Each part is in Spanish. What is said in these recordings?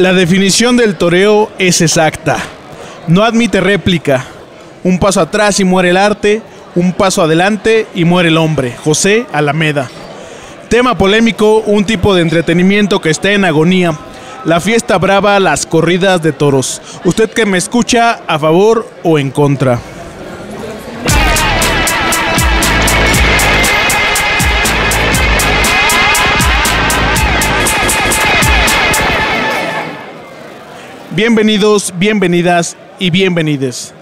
La definición del toreo es exacta. No admite réplica. Un paso atrás y muere el arte, un paso adelante y muere el hombre. José Alameda. Tema polémico, un tipo de entretenimiento que está en agonía. La fiesta brava, las corridas de toros. Usted que me escucha, ¿a favor o en contra? Bienvenidos, bienvenidas y bienvenides.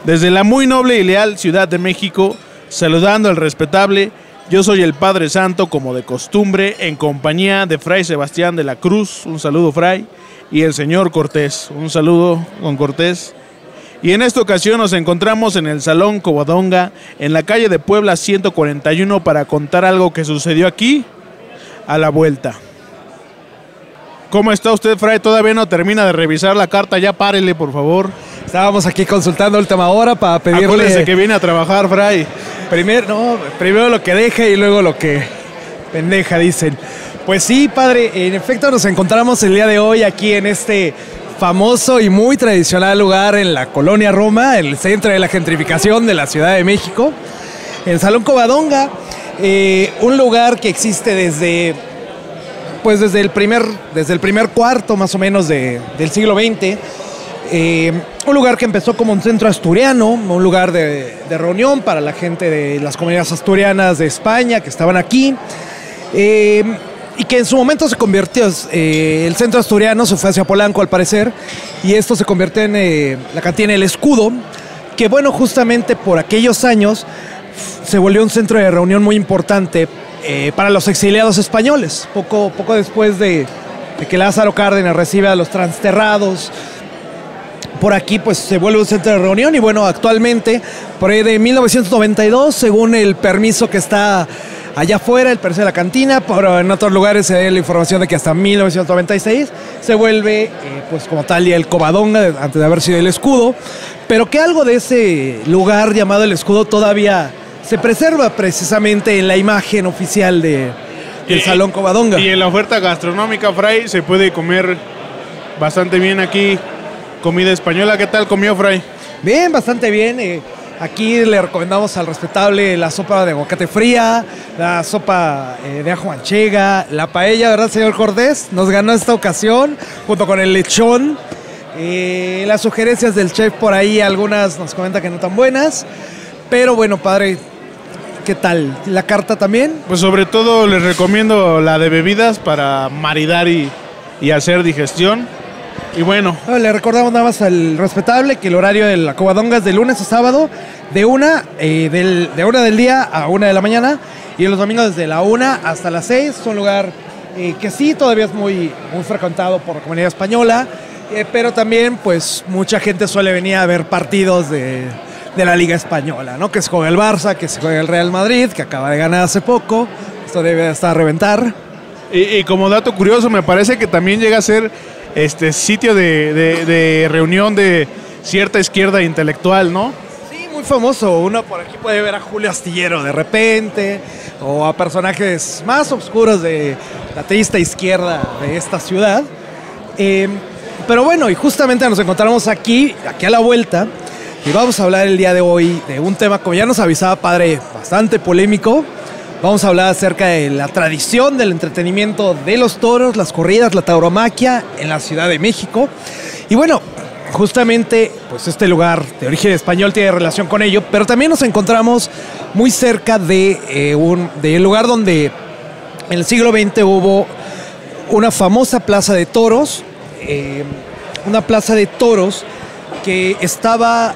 Desde la muy noble y leal Ciudad de México, saludando al respetable, yo soy el Padre Santo, como de costumbre, en compañía de Fray Sebastián de la Cruz, un saludo Fray, y el señor Cortés, un saludo don Cortés. Y en esta ocasión nos encontramos en el Salón Covadonga, en la calle de Puebla 141, para contar algo que sucedió aquí, a la vuelta. ¿Cómo está usted, Fray? Todavía no termina de revisar la carta, ya párele, por favor. Estábamos aquí consultando última hora para pedirle... Acuérdese que viene a trabajar, Fray. Primero lo que deja y luego lo que pendeja, dicen. Pues sí, padre, en efecto nos encontramos el día de hoy aquí en este famoso y muy tradicional lugar en la Colonia Roma, en el centro de la gentrificación de la Ciudad de México, el Salón Covadonga, un lugar que existe desde el primer cuarto más o menos del siglo XX. Un lugar que empezó como un centro asturiano, un lugar de reunión para la gente de las comunidades asturianas de España que estaban aquí, y que en su momento se convirtió, el centro asturiano se fue hacia Polanco al parecer, y esto se convirtió en la cantina El Escudo, que bueno, justamente por aquellos años se volvió un centro de reunión muy importante para los exiliados españoles, poco después de que Lázaro Cárdenas recibe a los transterrados. Por aquí pues se vuelve un centro de reunión y bueno, actualmente, por ahí de 1992, según el permiso que está allá afuera, el permiso de la cantina, pero en otros lugares se da la información de que hasta 1996 se vuelve pues como tal ya el Covadonga, antes de haber sido el Escudo, pero que algo de ese lugar llamado el Escudo todavía se preserva precisamente en la imagen oficial del Salón Covadonga. Y en la oferta gastronómica, Fray, se puede comer bastante bien aquí. Comida española, ¿qué tal comió, Fray? Bien, bastante bien. Aquí le recomendamos al respetable la sopa de aguacate fría, la sopa de ajo manchega, la paella, ¿verdad, señor Cortés? Nos ganó esta ocasión, junto con el lechón. Las sugerencias del chef por ahí, algunas nos comentan que no tan buenas. Pero bueno, padre, ¿qué tal? ¿La carta también? Pues sobre todo les recomiendo la de bebidas para maridar y hacer digestión. Y bueno, le recordamos nada más al respetable que el horario de la Covadonga es de lunes a sábado, de una del día a 1 de la mañana, y los domingos desde la 1 hasta las 6. Es un lugar que sí todavía es muy frecuentado por la comunidad española, pero también pues mucha gente suele venir a ver partidos de la Liga Española, ¿no? Que se juega el Barça, que se juega el Real Madrid, que acaba de ganar hace poco. Esto debe estar a reventar. Y como dato curioso, me parece que también llega a ser sitio de reunión de cierta izquierda intelectual, ¿no? Sí, muy famoso. Uno por aquí puede ver a Julio Astillero de repente, o a personajes más oscuros de la triste izquierda de esta ciudad. Pero bueno, y justamente nos encontramos aquí a la vuelta, y vamos a hablar el día de hoy de un tema, como ya nos avisaba padre, bastante polémico. Vamos a hablar acerca de la tradición del entretenimiento de los toros, las corridas, la tauromaquia en la Ciudad de México. Y bueno, justamente pues este lugar de origen español tiene relación con ello, pero también nos encontramos muy cerca del lugar donde en el siglo XX hubo una famosa plaza de toros, que estaba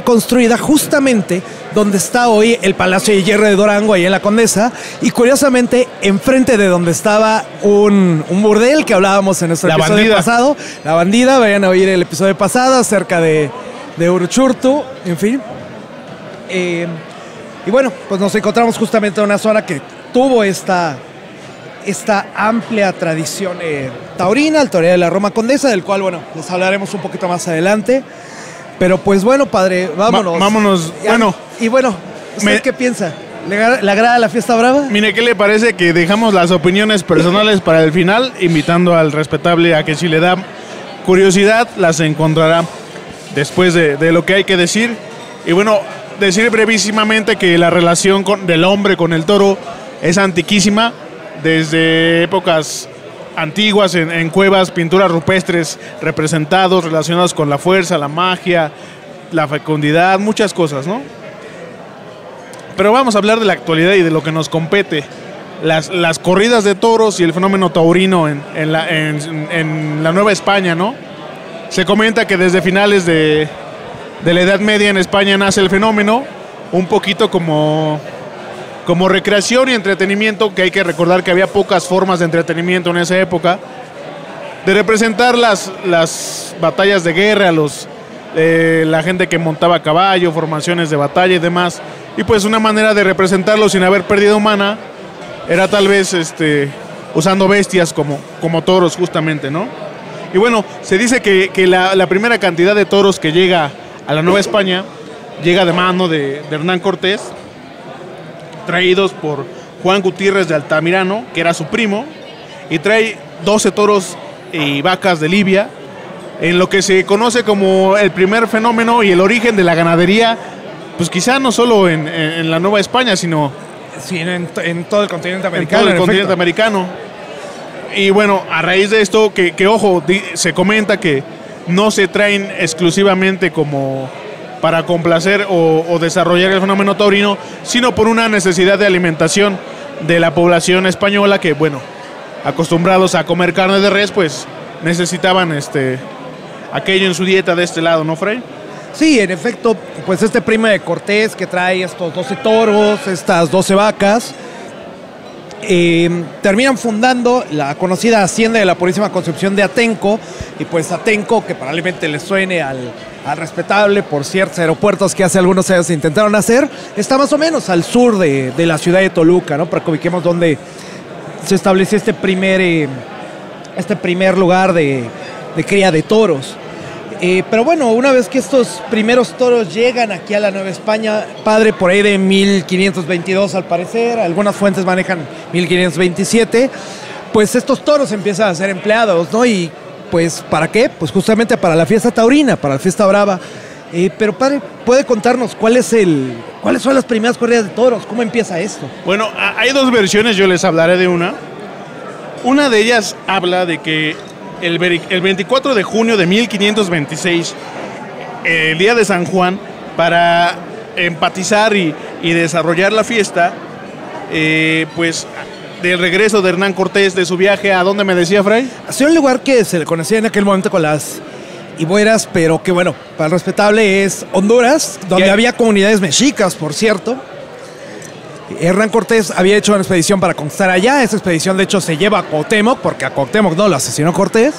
construida justamente donde está hoy el Palacio de Hierro de Durango, ahí en la Condesa, y curiosamente enfrente de donde estaba un burdel que hablábamos en nuestro episodio pasado, La Bandida. Vayan a oír el episodio pasado acerca de Uruchurtu, en fin. Y bueno, pues nos encontramos justamente en una zona que tuvo esta amplia tradición taurina, el toreo de la Roma Condesa, del cual, bueno, les hablaremos un poquito más adelante. Pero pues bueno, padre, vámonos. Vámonos. Bueno. Y bueno, ¿usted qué piensa? ¿Le agrada la fiesta brava? Mire, ¿qué le parece que dejamos las opiniones personales para el final, invitando al respetable a que si le da curiosidad, las encontrará después de lo que hay que decir? Y bueno, decir brevísimamente que la relación del hombre con el toro es antiquísima, desde épocas antiguas en cuevas, pinturas rupestres representados, relacionados con la fuerza, la magia, la fecundidad, muchas cosas, ¿no? Pero vamos a hablar de la actualidad y de lo que nos compete. Las corridas de toros y el fenómeno taurino en la Nueva España, ¿no? Se comenta que desde finales de la Edad Media en España nace el fenómeno, un poquito como recreación y entretenimiento, que hay que recordar que había pocas formas de entretenimiento en esa época, de representar las batallas de guerra, la gente que montaba a caballo, formaciones de batalla y demás. Y pues una manera de representarlo sin haber pérdida humana era tal vez usando bestias como toros justamente, ¿no? Y bueno, se dice que la primera cantidad de toros que llega a la Nueva España llega de mano de Hernán Cortés, traídos por Juan Gutiérrez de Altamirano, que era su primo, y trae 12 toros y vacas de Libia, en lo que se conoce como el primer fenómeno y el origen de la ganadería, pues quizá no solo en la Nueva España, sino sí, en todo el continente americano. En todo el continente americano. Y bueno, a raíz de esto, que ojo, se comenta que no se traen exclusivamente como para complacer o desarrollar el fenómeno taurino, sino por una necesidad de alimentación de la población española que, bueno, acostumbrados a comer carne de res, pues necesitaban aquello en su dieta de este lado, ¿no, Fray? Sí, en efecto, pues este primo de Cortés que trae estos 12 toros, estas 12 vacas, terminan fundando la conocida hacienda de la Purísima Concepción de Atenco, y pues Atenco, que probablemente le suene al respetable por ciertos aeropuertos que hace algunos años se intentaron hacer, está más o menos al sur de la ciudad de Toluca, ¿no? Para que ubiquemos dónde se estableció este primer lugar de cría de toros. Pero bueno, una vez que estos primeros toros llegan aquí a la Nueva España, padre, por ahí de 1522 al parecer, algunas fuentes manejan 1527, pues estos toros empiezan a ser empleados, ¿no? Y pues, ¿para qué? Pues justamente para la fiesta taurina, para la fiesta brava. Pero padre, ¿puede contarnos cuáles son las primeras corridas de toros? ¿Cómo empieza esto? Bueno, hay dos versiones, yo les hablaré de una. Una de ellas habla de que el 24 de junio de 1526, el día de San Juan, para empatizar y desarrollar la fiesta, pues del regreso de Hernán Cortés de su viaje, ¿a dónde me decía, Fray? Hacia un lugar que se le conocía en aquel momento con las Ibueras, pero que bueno, para el respetable es Honduras, donde había comunidades mexicas, por cierto. Hernán Cortés había hecho una expedición para conquistar allá. Esa expedición, de hecho, se lleva a Cuauhtémoc, porque a Cuauhtémoc no lo asesinó Cortés.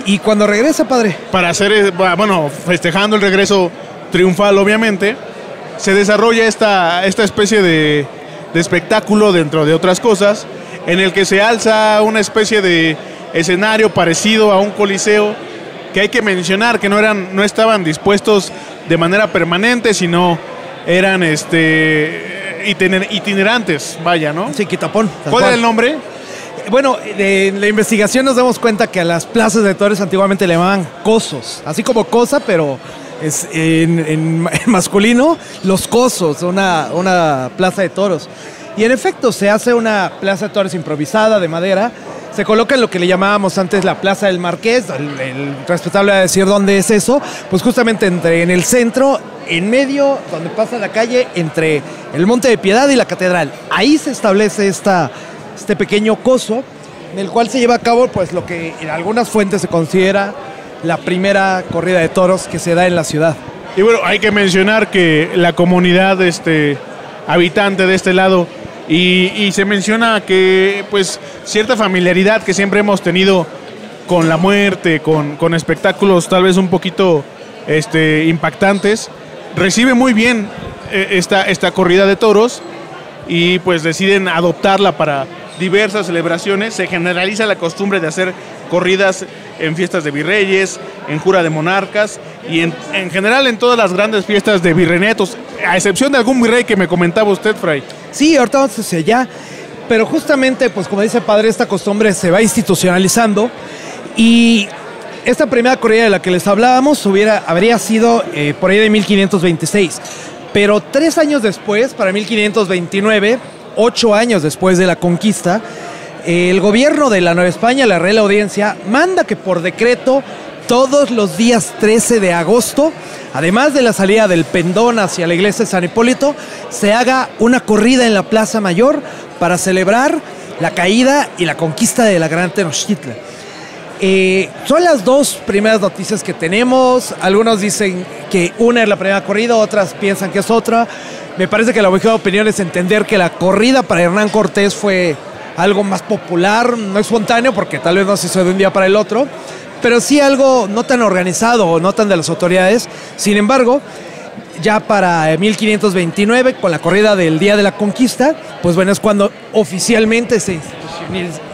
Y cuando regresa, padre, para hacer, bueno, festejando el regreso triunfal, obviamente, se desarrolla esta especie de espectáculo, dentro de otras cosas, en el que se alza una especie de escenario parecido a un coliseo, que hay que mencionar que no estaban dispuestos de manera permanente, sino eran itinerantes, vaya, ¿no? Sí, Quitapón. ¿Cuál era el nombre? Bueno, en la investigación nos damos cuenta que a las plazas de toros antiguamente le llamaban cosos, así como cosa, pero es en masculino, los cosos, una plaza de toros. Y en efecto, se hace una plaza de toros improvisada de madera, se coloca en lo que le llamábamos antes la Plaza del Marqués, el respetable va a decir dónde es eso, pues justamente en el centro, en medio, donde pasa la calle, entre el Monte de Piedad y la Catedral. Ahí se establece este pequeño coso, en el cual se lleva a cabo pues lo que en algunas fuentes se considera la primera corrida de toros que se da en la ciudad. Y bueno, hay que mencionar que la comunidad habitante de este lado, y se menciona que pues cierta familiaridad que siempre hemos tenido con la muerte, con espectáculos tal vez un poquito impactantes, recibe muy bien esta corrida de toros, y pues deciden adoptarla para diversas celebraciones. Se generaliza la costumbre de hacer corridas en fiestas de virreyes, en jura de monarcas y en general en todas las grandes fiestas de virreinatos, a excepción de algún virrey que me comentaba usted, Fray. Sí, ahorita vamos hacia allá, pero justamente, pues como dice padre, esta costumbre se va institucionalizando y esta primera corrida de la que les hablábamos habría sido por ahí de 1526, pero 3 años después, para 1529, 8 años después de la conquista, el gobierno de la Nueva España, la Real Audiencia, manda que por decreto todos los días 13 de agosto, además de la salida del pendón hacia la iglesia de San Hipólito, se haga una corrida en la Plaza Mayor para celebrar la caída y la conquista de la Gran Tenochtitlan. Son las dos primeras noticias que tenemos. Algunos dicen que una es la primera corrida, otras piensan que es otra. Me parece que la mejor opinión es entender que la corrida para Hernán Cortés fue algo más popular, no espontáneo, porque tal vez no se hizo de un día para el otro, pero sí algo no tan organizado o no tan de las autoridades. Sin embargo, ya para 1529, con la corrida del Día de la Conquista, pues bueno, es cuando oficialmente se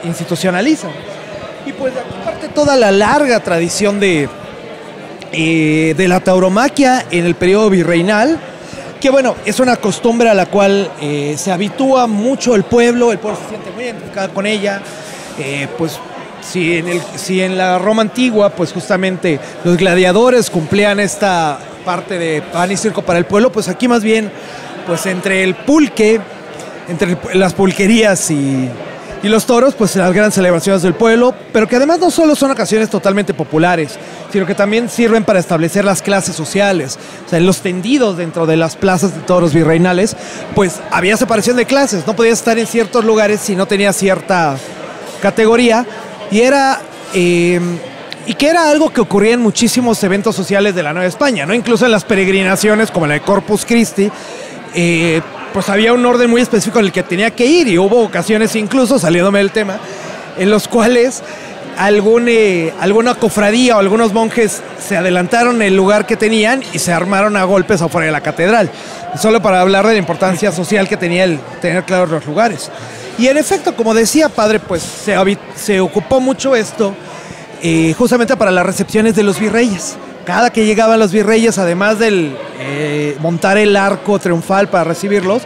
institucionaliza. Y pues aparte toda la larga tradición de la tauromaquia en el periodo virreinal, que bueno, es una costumbre a la cual se habitúa mucho el pueblo se siente muy identificado con ella. Pues si en la Roma antigua, pues justamente los gladiadores cumplían esta parte de pan y circo para el pueblo, pues aquí más bien, pues entre el pulque, entre las pulquerías y los toros, pues las grandes celebraciones del pueblo, pero que además no solo son ocasiones totalmente populares, sino que también sirven para establecer las clases sociales. O sea, en los tendidos dentro de las plazas de toros virreinales, pues había separación de clases, no podías estar en ciertos lugares si no tenías cierta categoría, y que era algo que ocurría en muchísimos eventos sociales de la Nueva España, ¿no? Incluso en las peregrinaciones, como la de Corpus Christi, pues había un orden muy específico en el que tenía que ir, y hubo ocasiones incluso, saliéndome del tema, en los cuales alguna cofradía o algunos monjes se adelantaron el lugar que tenían y se armaron a golpes afuera de la catedral, solo para hablar de la importancia social que tenía el tener claros los lugares. Y en efecto, como decía padre, pues se ocupó mucho esto justamente para las recepciones de los virreyes. Cada que llegaban los virreyes, además del montar el arco triunfal para recibirlos,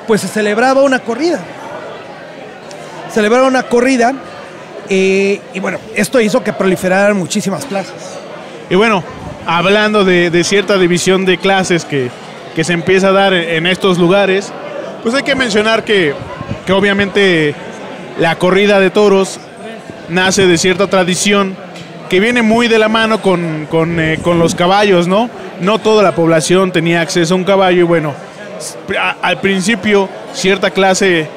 pues se celebraba una corrida. Y bueno, esto hizo que proliferaran muchísimas plazas. Y bueno, hablando de cierta división de clases que se empieza a dar en estos lugares, pues hay que mencionar que obviamente la corrida de toros nace de cierta tradición que viene muy de la mano con los caballos, ¿no? No toda la población tenía acceso a un caballo y bueno, al principio cierta clase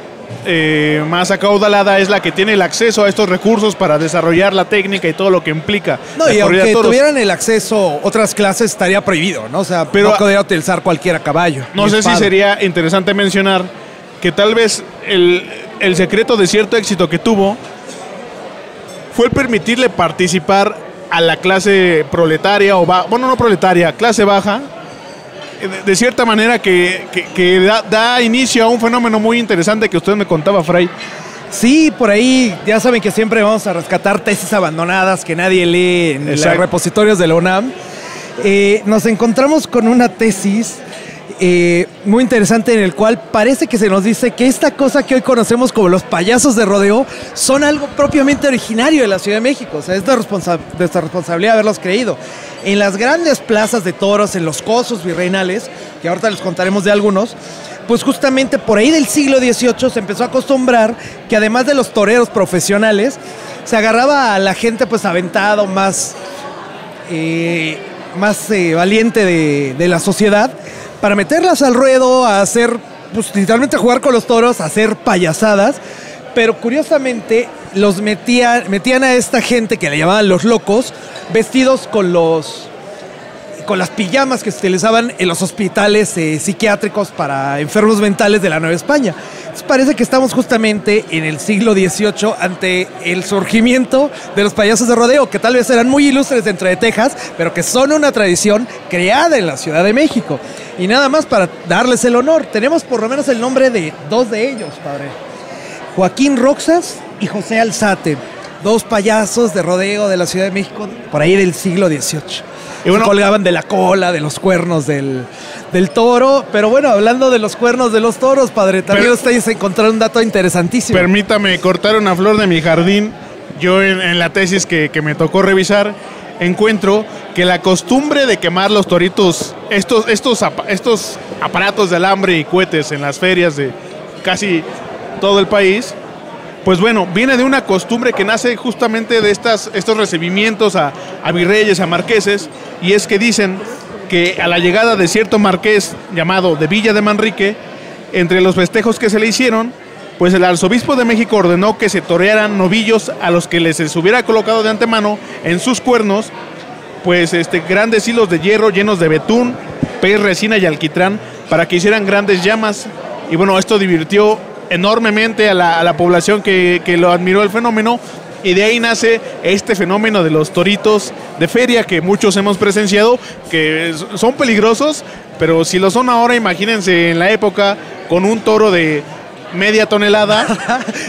más acaudalada es la que tiene el acceso a estos recursos para desarrollar la técnica y todo lo que implica. No, y aunque tuvieran el acceso, otras clases estaría prohibido, ¿no? O sea, pero no podría utilizar cualquiera caballo. No sé si sería interesante mencionar que tal vez el secreto de cierto éxito que tuvo fue el permitirle participar a la clase proletaria, no proletaria, clase baja, de cierta manera que da inicio a un fenómeno muy interesante que usted me contaba, Fray. Sí, por ahí ya saben que siempre vamos a rescatar tesis abandonadas que nadie lee en los repositorios de la UNAM. Nos encontramos con una tesis muy interesante en el cual parece que se nos dice que esta cosa que hoy conocemos como los payasos de rodeo son algo propiamente originario de la Ciudad de México. O sea, es de nuestra responsabilidad haberlos creído. En las grandes plazas de toros, en los cosos virreinales, que ahorita les contaremos de algunos, pues justamente por ahí del siglo XVIII se empezó a acostumbrar que además de los toreros profesionales, se agarraba a la gente pues aventado, más valiente de la sociedad, para meterlas al ruedo, a hacer, pues literalmente jugar con los toros, a hacer payasadas, pero curiosamente los metían a esta gente que le llamaban los locos, vestidos con las pijamas que se utilizaban en los hospitales psiquiátricos para enfermos mentales de la Nueva España. Entonces parece que estamos justamente en el siglo XVIII ante el surgimiento de los payasos de rodeo, que tal vez eran muy ilustres dentro de Texas, pero que son una tradición creada en la Ciudad de México. Y nada más para darles el honor, tenemos por lo menos el nombre de dos de ellos, padre. Joaquín Roxas y José Alzate, dos payasos de rodeo de la Ciudad de México por ahí del siglo XVIII. Y bueno, se colgaban de la cola, de los cuernos del toro. Pero bueno, hablando de los cuernos de los toros, padre, también ustedes encontraron un dato interesantísimo. Permítame cortar una flor de mi jardín. Yo en la tesis que me tocó revisar, encuentro que la costumbre de quemar los toritos, estos aparatos de alambre y cohetes en las ferias de casi todo el país, pues bueno, viene de una costumbre que nace justamente de estos recibimientos a virreyes, a marqueses, y es que dicen que a la llegada de cierto marqués llamado de Villa de Manrique, entre los festejos que se le hicieron, pues el arzobispo de México ordenó que se torearan novillos a los que les hubiera colocado de antemano en sus cuernos, pues grandes hilos de hierro llenos de betún, pez, resina y alquitrán, para que hicieran grandes llamas. Y bueno, esto divirtió enormemente a la población que lo admiró el fenómeno, y de ahí nace este fenómeno de los toritos de feria que muchos hemos presenciado, que son peligrosos, pero si lo son ahora, imagínense en la época con un toro de media tonelada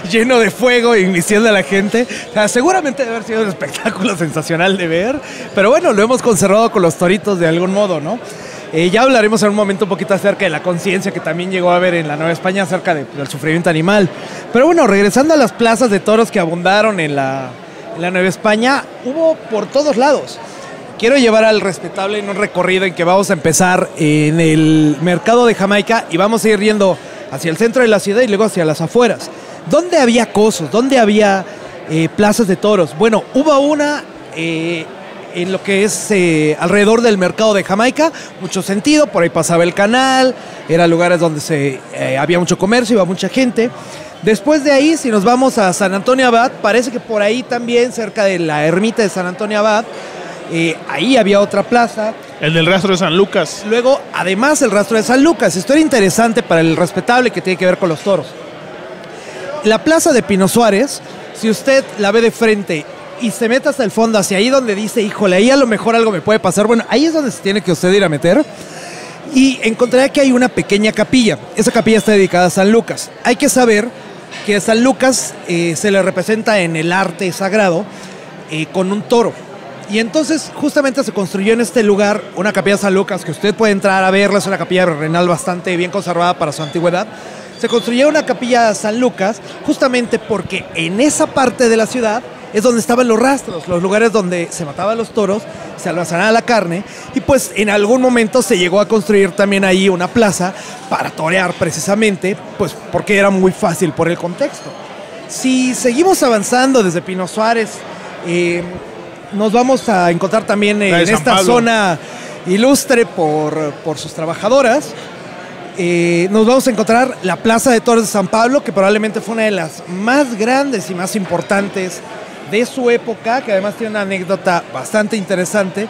lleno de fuego y vistiendo a la gente. O sea, seguramente debe haber sido un espectáculo sensacional de ver, pero bueno, lo hemos conservado con los toritos de algún modo, ¿no? Ya hablaremos en un momento un poquito acerca de la conciencia que también llegó a haber en la Nueva España acerca del sufrimiento animal. Pero bueno, regresando a las plazas de toros que abundaron en la Nueva España, hubo por todos lados. Quiero llevar al respetable en un recorrido en que vamos a empezar en el mercado de Jamaica y vamos a ir yendo hacia el centro de la ciudad y luego hacia las afueras. ¿Dónde había cosos? ¿Dónde había plazas de toros? Bueno, hubo una en lo que es alrededor del mercado de Jamaica, mucho sentido, por ahí pasaba el canal, eran lugares donde había mucho comercio, iba mucha gente. Después de ahí, si nos vamos a San Antonio Abad, parece que por ahí también, cerca de la ermita de San Antonio Abad, ahí había otra plaza. El del rastro de San Lucas. Luego, además, el rastro de San Lucas. Esto era interesante para el respetable que tiene que ver con los toros. La plaza de Pino Suárez, si usted la ve de frente y se mete hasta el fondo, hacia ahí donde dice, híjole, ahí a lo mejor algo me puede pasar. Bueno, ahí es donde se tiene que usted ir a meter. Y encontrará que hay una pequeña capilla. Esa capilla está dedicada a San Lucas. Hay que saber que a San Lucas se le representa en el arte sagrado con un toro. Y entonces justamente se construyó en este lugar una capilla de San Lucas que usted puede entrar a verla, es una capilla renal bastante bien conservada para su antigüedad. Se construyó una capilla de San Lucas justamente porque en esa parte de la ciudad es donde estaban los rastros, los lugares donde se mataban los toros, se almacenaba la carne, y pues en algún momento se llegó a construir también ahí una plaza para torear precisamente, pues porque era muy fácil por el contexto. Si seguimos avanzando desde Pino Suárez, nos vamos a encontrar también en esta zona ilustre por sus trabajadoras. Nos vamos a encontrar la Plaza de Toros de San Pablo, que probablemente fue una de las más grandes y más importantes de su época, que además tiene una anécdota bastante interesante.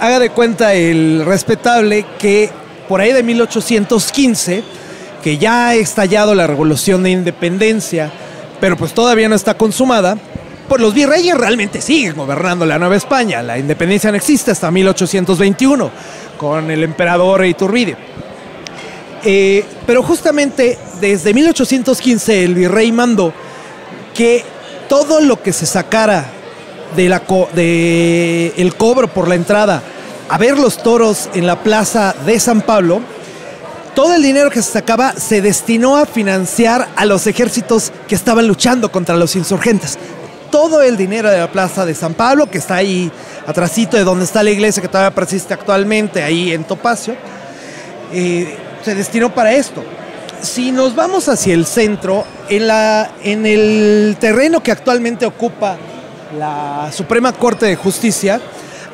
Haga de cuenta el respetable que por ahí de 1815, que ya ha estallado la Revolución de Independencia, pero pues todavía no está consumada, pues los virreyes realmente siguen gobernando la Nueva España. La independencia no existe hasta 1821, con el emperador Iturbide. Pero justamente desde 1815 el virrey mandó que todo lo que se sacara el cobro por la entrada a ver los toros en la plaza de San Pablo, todo el dinero que se sacaba se destinó a financiar a los ejércitos que estaban luchando contra los insurgentes. Todo el dinero de la plaza de San Pablo, que está ahí atrásito de donde está la iglesia que todavía persiste actualmente, ahí en Topacio, se destinó para esto. Si nos vamos hacia el centro, en el terreno que actualmente ocupa la Suprema Corte de Justicia,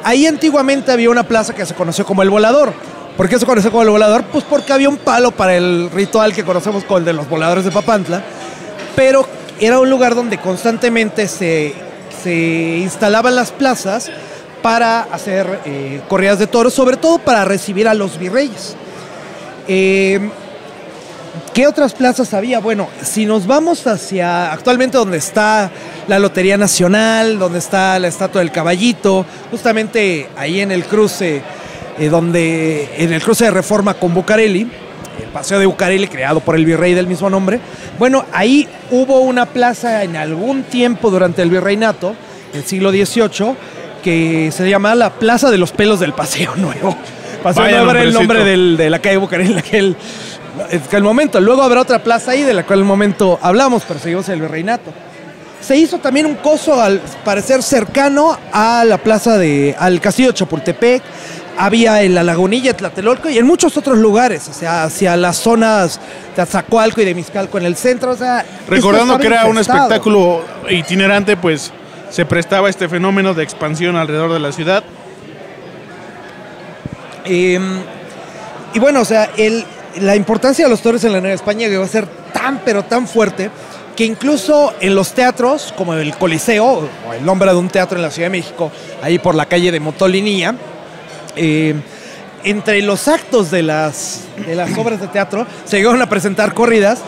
ahí antiguamente había una plaza que se conoció como El Volador. ¿Por qué se conoció como El Volador? Pues porque había un palo para el ritual que conocemos como el de los voladores de Papantla, pero era un lugar donde constantemente se instalaban las plazas para hacer corridas de toros, sobre todo para recibir a los virreyes. ¿Qué otras plazas había? Bueno, si nos vamos hacia actualmente donde está la Lotería Nacional, donde está la Estatua del Caballito, justamente ahí en el cruce, en el cruce de Reforma con Bucareli, el Paseo de Bucareli, creado por el virrey del mismo nombre. Bueno, ahí hubo una plaza en algún tiempo durante el virreinato, el siglo XVIII, que se llama la Plaza de los Pelos del Paseo Nuevo. Paseo Vaya Nuevo era el nombrecito. nombre de la calle Bucareli en aquel momento. Luego habrá otra plaza ahí de la cual en el momento hablamos, pero seguimos el Virreinato. Se hizo también un coso, al parecer cercano a la plaza al castillo de Chapultepec. Había en la Lagunilla, Tlatelolco y en muchos otros lugares, o sea, hacia las zonas de Azacualco y de Mixcalco en el centro, o sea... Recordando esto que estaba era un infestado. espectáculo itinerante, pues se prestaba este fenómeno de expansión alrededor de la ciudad. Y bueno, o sea, la importancia de los toros en la Nueva España llegó a ser tan, pero tan fuerte, que incluso en los teatros, como el Coliseo, o el nombre de un teatro en la Ciudad de México, ahí por la calle de Motolinía, entre los actos de las obras de teatro se llegaron a presentar corridas,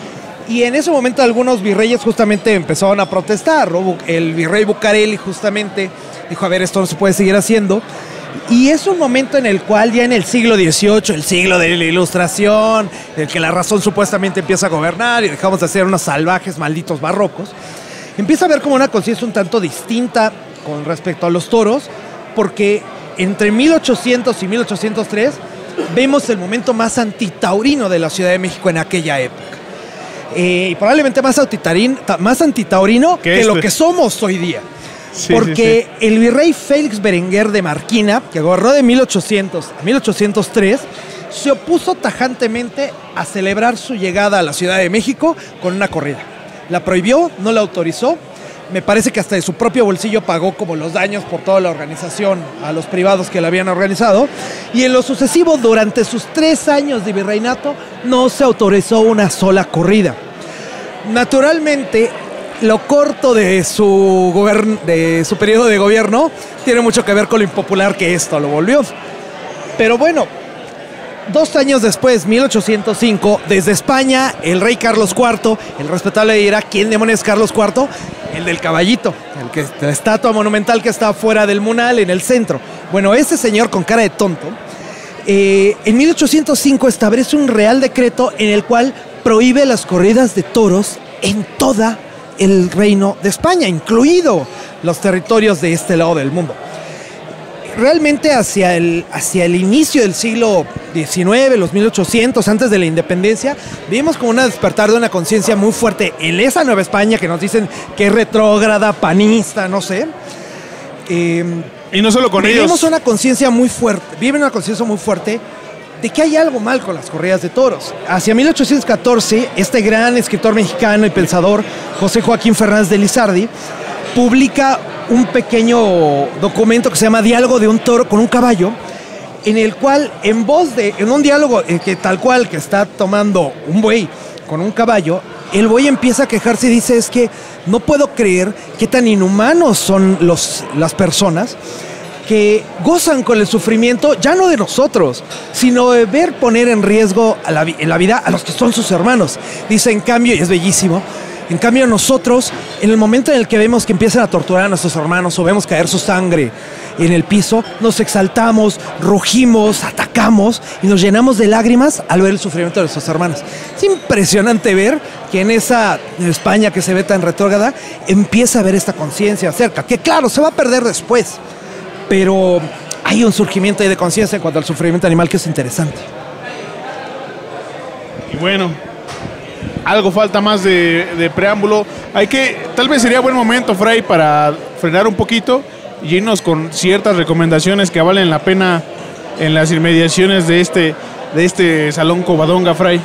y en ese momento algunos virreyes justamente empezaron a protestar, ¿no? El virrey Bucareli justamente dijo, a ver, esto no se puede seguir haciendo. Y es un momento en el cual ya en el siglo XVIII, el siglo de la Ilustración, en el que la razón supuestamente empieza a gobernar y dejamos de ser unos salvajes malditos barrocos, empieza a haber como una conciencia un tanto distinta con respecto a los toros, porque entre 1800 y 1803 vemos el momento más antitaurino de la Ciudad de México en aquella época. Y probablemente más antitaurino que lo que somos hoy día. Sí, Porque el virrey Félix Berenguer de Marquina, que gobernó de 1800 a 1803, se opuso tajantemente a celebrar su llegada a la Ciudad de México con una corrida. La prohibió, no la autorizó. Me parece que hasta de su propio bolsillo pagó como los daños por toda la organización a los privados que la habían organizado. Y en lo sucesivo, durante sus 3 años de virreinato, no se autorizó una sola corrida. Naturalmente, lo corto de su periodo de gobierno tiene mucho que ver con lo impopular que esto lo volvió. Pero bueno, 2 años después, 1805, desde España, el rey Carlos IV, el respetable dirá, ¿quién demonios es Carlos IV? El del caballito, la estatua monumental que está fuera del Munal, en el centro. Bueno, ese señor con cara de tonto, en 1805 establece un real decreto en el cual prohíbe las corridas de toros en toda el reino de España, incluido los territorios de este lado del mundo. Realmente hacia el inicio del siglo XIX, los 1800, antes de la independencia, vimos como un despertar de una conciencia muy fuerte en esa Nueva España que nos dicen que es retrógrada, panista, no sé. Y no solo con ellos. Viven una conciencia muy fuerte de que hay algo mal con las corridas de toros. Hacia 1814, este gran escritor mexicano y pensador, José Joaquín Fernández de Lizardi, publica un pequeño documento que se llama Diálogo de un toro con un caballo, en el cual, en un diálogo que tal cual que está tomando un buey con un caballo, el buey empieza a quejarse y dice, es que no puedo creer qué tan inhumanos son las personas que gozan con el sufrimiento, ya no de nosotros, sino de ver poner en riesgo en la vida a los que son sus hermanos. Dice, en cambio, y es bellísimo, en cambio nosotros, en el momento en el que vemos que empiezan a torturar a nuestros hermanos o vemos caer su sangre en el piso, nos exaltamos, rugimos, atacamos y nos llenamos de lágrimas al ver el sufrimiento de nuestros hermanos. Es impresionante ver que en esa España que se ve tan retrógrada, empieza a haber esta conciencia acerca, que claro, se va a perder después, pero hay un surgimiento ahí de conciencia en cuanto al sufrimiento animal que es interesante. Y bueno, algo falta más de preámbulo. Tal vez sería buen momento, Fray, para frenar un poquito y irnos con ciertas recomendaciones que valen la pena en las inmediaciones de este Salón Covadonga, Fray.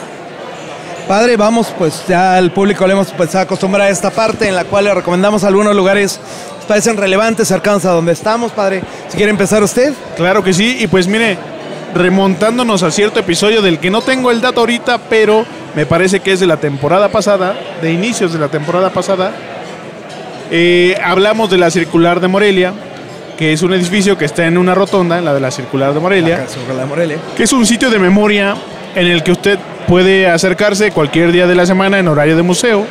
Padre, vamos, pues ya al público le hemos pues, acostumbrado a esta parte en la cual le recomendamos algunos lugares que parecen relevantes, cercanos a donde estamos, padre. Si quiere empezar usted. Claro que sí, y pues mire, remontándonos a cierto episodio del que no tengo el dato ahorita, pero me parece que es de la temporada pasada, de inicios de la temporada pasada, hablamos de la Circular de Morelia, que es un edificio que está en una rotonda, la de la Circular de Morelia, que es un sitio de memoria en el que usted puede acercarse cualquier día de la semana en horario de museo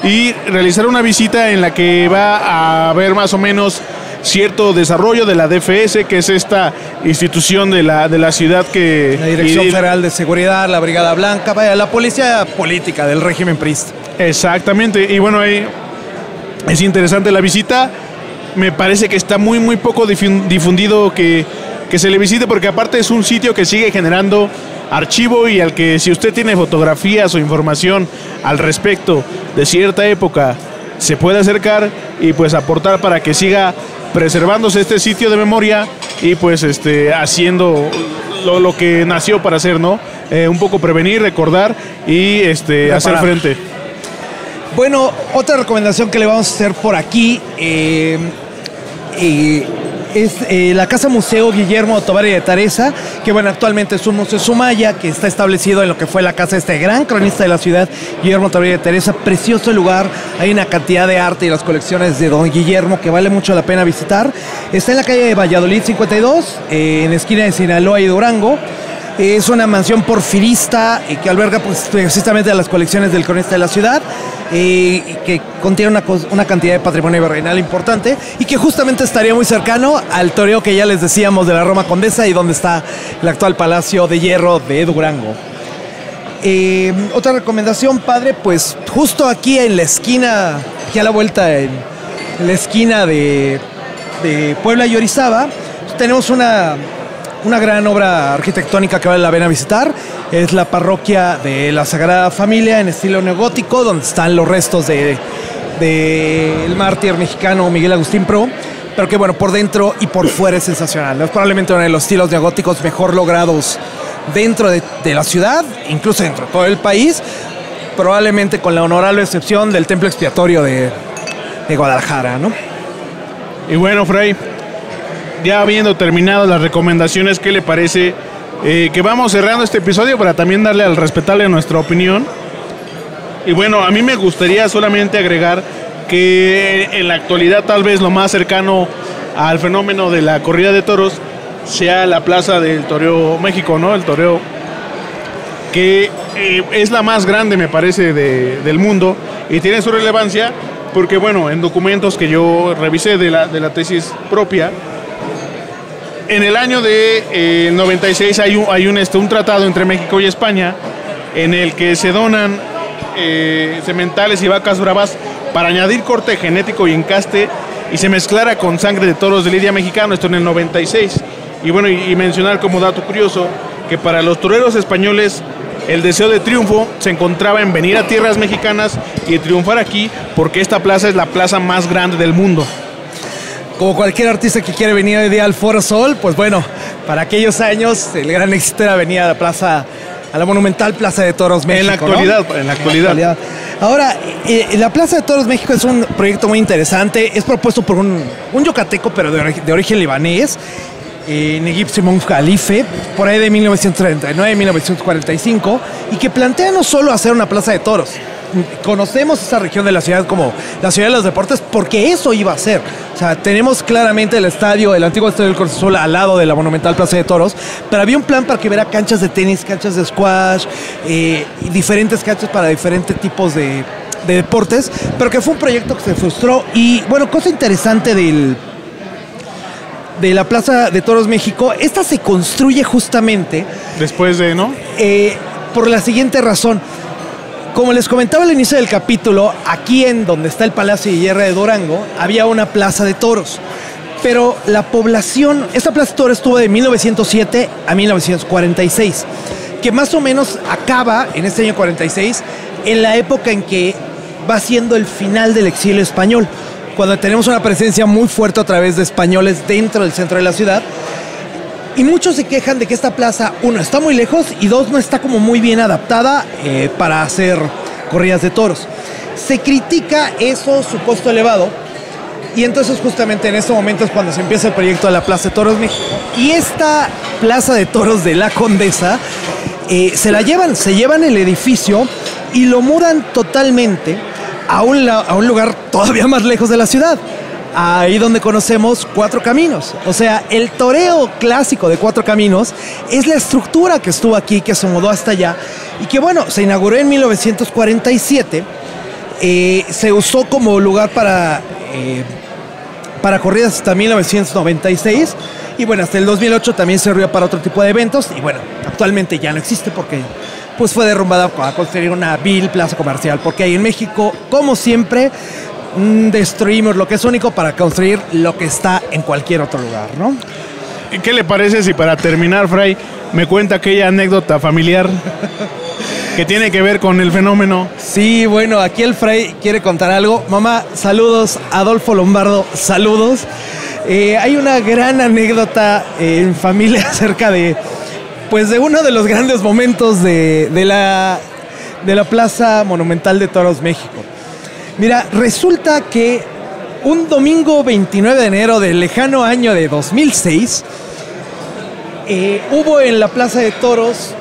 y realizar una visita en la que va a ver más o menos cierto desarrollo de la DFS, que es esta institución de la ciudad que... La Dirección Federal de Seguridad, la Brigada Blanca, vaya, la policía política del régimen priista. Exactamente, y bueno, ahí es interesante la visita. me parece que está muy poco difundido que se le visite, porque aparte es un sitio que sigue generando archivo y al que si usted tiene fotografías o información al respecto de cierta época se puede acercar y pues aportar para que siga preservándose este sitio de memoria y pues haciendo lo que nació para hacer, ¿no? Un poco prevenir, recordar y hacer frente. Bueno, otra recomendación que le vamos a hacer por aquí es la Casa Museo Guillermo Tovar de Teresa, que bueno, actualmente es un museo sumaya que está establecido en lo que fue la casa de este gran cronista de la ciudad, Guillermo Tovar de Teresa. Precioso lugar, hay una cantidad de arte y las colecciones de don Guillermo que vale mucho la pena visitar. Está en la calle de Valladolid 52, en la esquina de Sinaloa y Durango. Es una mansión porfirista que alberga pues, precisamente las colecciones del cronista de la ciudad, que contiene una cantidad de patrimonio virreinal importante y que justamente estaría muy cercano al toreo que ya les decíamos de la Roma Condesa y donde está el actual Palacio de Hierro de Durango. Otra recomendación, padre, pues justo aquí en la esquina, aquí a la vuelta en la esquina de Puebla y Orizaba, tenemos una gran obra arquitectónica que vale la pena visitar. Es la parroquia de la Sagrada Familia en estilo neogótico, donde están los restos del mártir mexicano Miguel Agustín Pro, pero que bueno, por dentro y por fuera es sensacional. Es probablemente uno de los estilos neogóticos mejor logrados dentro de la ciudad, incluso dentro de todo el país, probablemente con la honorable excepción del templo expiatorio de Guadalajara, ¿no? Y bueno, Fray, ya habiendo terminado las recomendaciones, ¿qué le parece que vamos cerrando este episodio para también darle al respetable nuestra opinión? Y bueno, a mí me gustaría solamente agregar que en la actualidad tal vez lo más cercano al fenómeno de la corrida de toros sea la Plaza del Toreo México, ¿no? El toreo que es la más grande, me parece, del mundo y tiene su relevancia porque, bueno, en documentos que yo revisé de la tesis propia, en el año de 96 hay un tratado entre México y España en el que se donan sementales y vacas bravas para añadir corte genético y encaste y se mezclara con sangre de toros de lidia mexicano, esto en el 96. Y bueno, y mencionar como dato curioso que para los toreros españoles el deseo de triunfo se encontraba en venir a tierras mexicanas y triunfar aquí porque esta plaza es la plaza más grande del mundo. Como cualquier artista que quiere venir hoy día al Foro Sol, pues bueno, para aquellos años el gran éxito era venir a la monumental Plaza de Toros México. En la actualidad. Ahora, la Plaza de Toros México es un proyecto muy interesante. Es propuesto por un yucateco, pero de origen libanés, Neguib Simón Khalife, por ahí de 1939-1945, y que plantea no solo hacer una plaza de toros. Conocemos esa región de la ciudad como la ciudad de los deportes porque eso iba a ser. O sea, tenemos claramente el antiguo estadio del Cruz Azul al lado de la monumental Plaza de Toros, pero había un plan para que hubiera canchas de tenis, canchas de squash, y diferentes canchas para diferentes tipos de deportes, pero que fue un proyecto que se frustró. Y bueno, cosa interesante de la Plaza de Toros México, esta se construye justamente después de, ¿no? Por la siguiente razón. Como les comentaba al inicio del capítulo, aquí en donde está el Palacio de Hierro de Durango, había una plaza de toros. Pero la población, esta plaza de toros estuvo de 1907 a 1946, que más o menos acaba en este año 46, en la época en que va siendo el final del exilio español, cuando tenemos una presencia muy fuerte a través de españoles dentro del centro de la ciudad. Y muchos se quejan de que esta plaza, uno, está muy lejos y dos, no está como muy bien adaptada para hacer corridas de toros. Se critica eso, su costo elevado, y entonces justamente en este momento es cuando se empieza el proyecto de la Plaza de Toros México. Y esta Plaza de Toros de la Condesa se llevan el edificio y lo mudan totalmente a un lugar todavía más lejos de la ciudad. Ahí donde conocemos Cuatro Caminos. O sea, el toreo clásico de Cuatro Caminos es la estructura que estuvo aquí, que se mudó hasta allá y que bueno, se inauguró en 1947. Se usó como lugar para corridas hasta 1996 y bueno, hasta el 2008 también se sirvió para otro tipo de eventos y bueno, actualmente ya no existe porque pues fue derrumbada para construir una vil plaza comercial, porque ahí en México, como siempre, destruimos lo que es único para construir lo que está en cualquier otro lugar, ¿no? ¿Qué le parece si para terminar, Fray, me cuenta aquella anécdota familiar que tiene que ver con el fenómeno? Sí, bueno, aquí el Fray quiere contar algo. Mamá, saludos. Adolfo Lombardo, saludos. Hay una gran anécdota en familia acerca de, pues, de uno de los grandes momentos de la Plaza Monumental de Toros México. Mira, resulta que un domingo 29 de enero del lejano año de 2006, hubo en la Plaza de Toros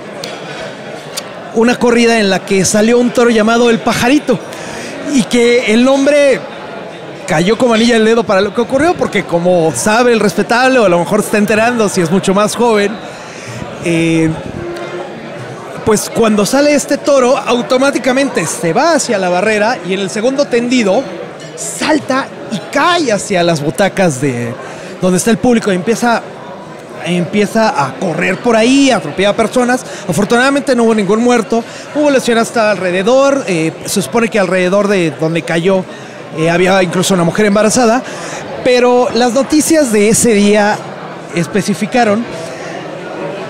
una corrida en la que salió un toro llamado El Pajarito, y que el nombre cayó como anilla al dedo para lo que ocurrió, porque como sabe el respetable, o a lo mejor se está enterando si es mucho más joven, pues cuando sale este toro, automáticamente se va hacia la barrera y en el segundo tendido salta y cae hacia las butacas de donde está el público y empieza a correr por ahí, a atropellar a personas. Afortunadamente no hubo ningún muerto, hubo lesiones hasta alrededor. Se supone que alrededor de donde cayó había incluso una mujer embarazada, pero las noticias de ese día especificaron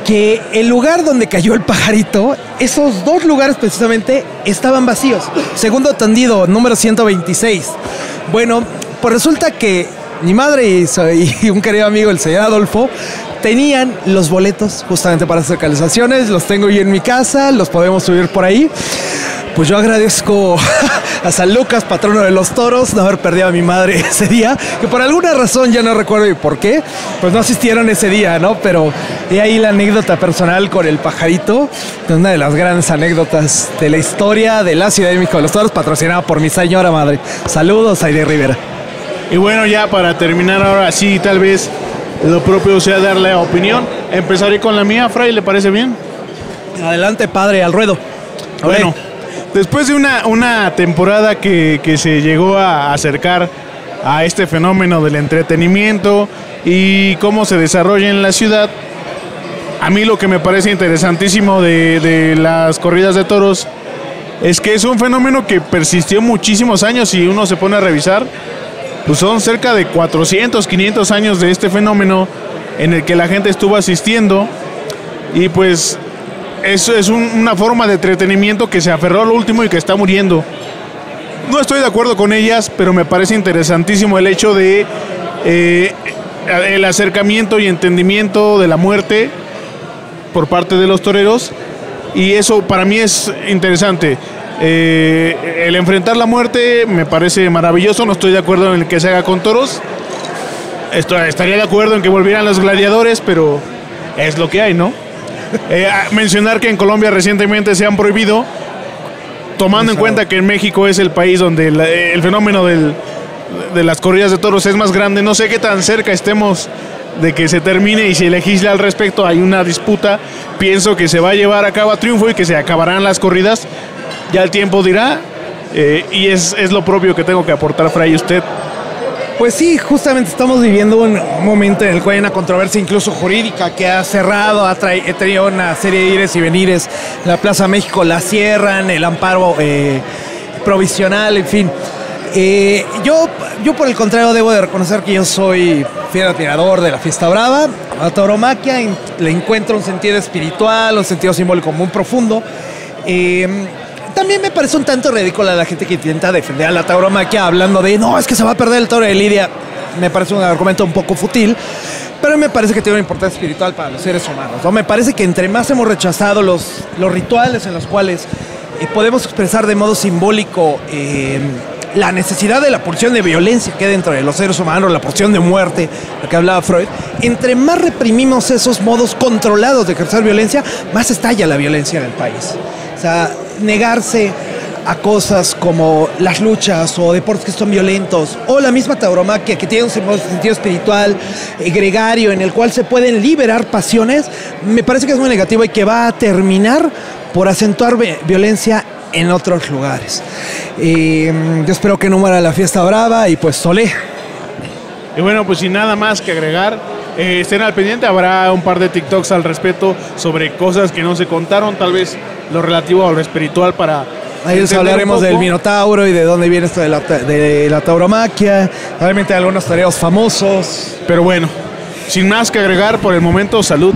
que el lugar donde cayó el pajarito, esos dos lugares precisamente estaban vacíos. Segundo tendido, número 126. Bueno, pues resulta que mi madre y un querido amigo, el señor Adolfo, tenían los boletos justamente para hacer canalizaciones. Los tengo yo en mi casa, los podemos subir por ahí. Pues yo agradezco a San Lucas, patrono de los toros, no haber perdido a mi madre ese día, que por alguna razón ya no recuerdo y por qué, pues no asistieron ese día, ¿no? Pero he ahí la anécdota personal con el pajarito, una de las grandes anécdotas de la historia de la Ciudad de México de los Toros, patrocinada por mi señora madre. Saludos, Aide Rivera. Y bueno, ya para terminar ahora sí, tal vez lo propio sea darle opinión. Empezaré con la mía, Fray, ¿le parece bien? Adelante, padre, al ruedo. Bueno, después de una temporada que se llegó a acercar a este fenómeno del entretenimiento y cómo se desarrolla en la ciudad, a mí lo que me parece interesantísimo de las corridas de toros es que es un fenómeno que persistió muchísimos años. Y uno se pone a revisar, pues son cerca de 400, 500 años de este fenómeno en el que la gente estuvo asistiendo, y pues eso es una forma de entretenimiento que se aferró a lo último y que está muriendo. No estoy de acuerdo con ellas, pero me parece interesantísimo el hecho de el acercamiento y entendimiento de la muerte por parte de los toreros, y eso para mí es interesante. El enfrentar la muerte me parece maravilloso. No estoy de acuerdo en el que se haga con toros. Estaría de acuerdo en que volvieran los gladiadores, pero es lo que hay, ¿no? Mencionar que en Colombia recientemente se han prohibido, tomando en cuenta que en México es el país donde el fenómeno de las corridas de toros es más grande. No sé qué tan cerca estemos de que se termine y se legisle al respecto. Hay una disputa. Pienso que se va a llevar a cabo a triunfo y que se acabarán las corridas. Ya el tiempo dirá, y es lo propio que tengo que aportar, Fray. ¿Usted? Pues sí, justamente estamos viviendo un momento en el cual hay una controversia incluso jurídica que ha cerrado, ha tenido una serie de ires y venires. La Plaza México la cierran, el amparo provisional, en fin. Yo por el contrario debo de reconocer que yo soy fiel admirador de la Fiesta Brava. A la tauromaquia le encuentro un sentido espiritual, un sentido simbólico muy profundo. También me parece un tanto ridícula la gente que intenta defender a la tauromaquia hablando de no, es que se va a perder el toro de Lidia. Me parece un argumento un poco fútil, pero me parece que tiene una importancia espiritual para los seres humanos, ¿no? Me parece que entre más hemos rechazado los rituales en los cuales podemos expresar de modo simbólico la necesidad de la porción de violencia que hay dentro de los seres humanos, la porción de muerte, la que hablaba Freud, entre más reprimimos esos modos controlados de ejercer violencia, más estalla la violencia en el país. O sea, negarse a cosas como las luchas o deportes que son violentos, o la misma tauromaquia que tiene un sentido espiritual, gregario, en el cual se pueden liberar pasiones, me parece que es muy negativo y que va a terminar por acentuar violencia en otros lugares. Yo espero que no muera la Fiesta Brava y pues solé. Y bueno, pues sin nada más que agregar, estén al pendiente, habrá un par de TikToks al respecto sobre cosas que no se contaron, tal vez lo relativo a lo espiritual para Ahí les hablaremos del Minotauro y de dónde viene esto de la tauromaquia, obviamente algunos toreros famosos. Pero bueno, sin más que agregar, por el momento, salud.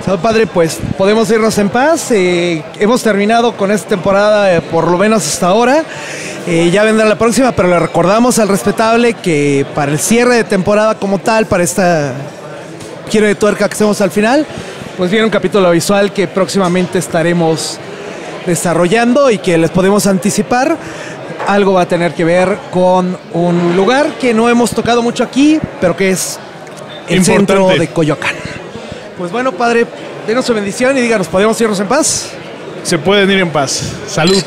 Salud, padre, pues podemos irnos en paz. Hemos terminado con esta temporada, por lo menos hasta ahora. Ya vendrá la próxima, pero le recordamos al respetable que para el cierre de temporada como tal, para esta giro de tuerca que hacemos al final, pues viene un capítulo visual que próximamente estaremos desarrollando y que les podemos anticipar. Algo va a tener que ver con un lugar que no hemos tocado mucho aquí, pero que es el centro de Coyoacán. Pues bueno, padre, denos su bendición y díganos, ¿podemos irnos en paz? Se pueden ir en paz. Salud.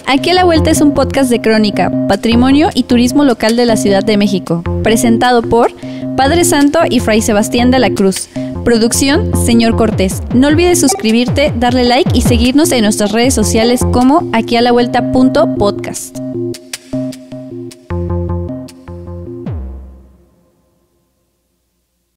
Aquí a la Vuelta es un podcast de crónica, patrimonio y turismo local de la Ciudad de México, presentado por Padre Santo y Fray Sebastián de la Cruz. Producción, Señor Cortés. No olvides suscribirte, darle like y seguirnos en nuestras redes sociales como aquialavuelta.podcast.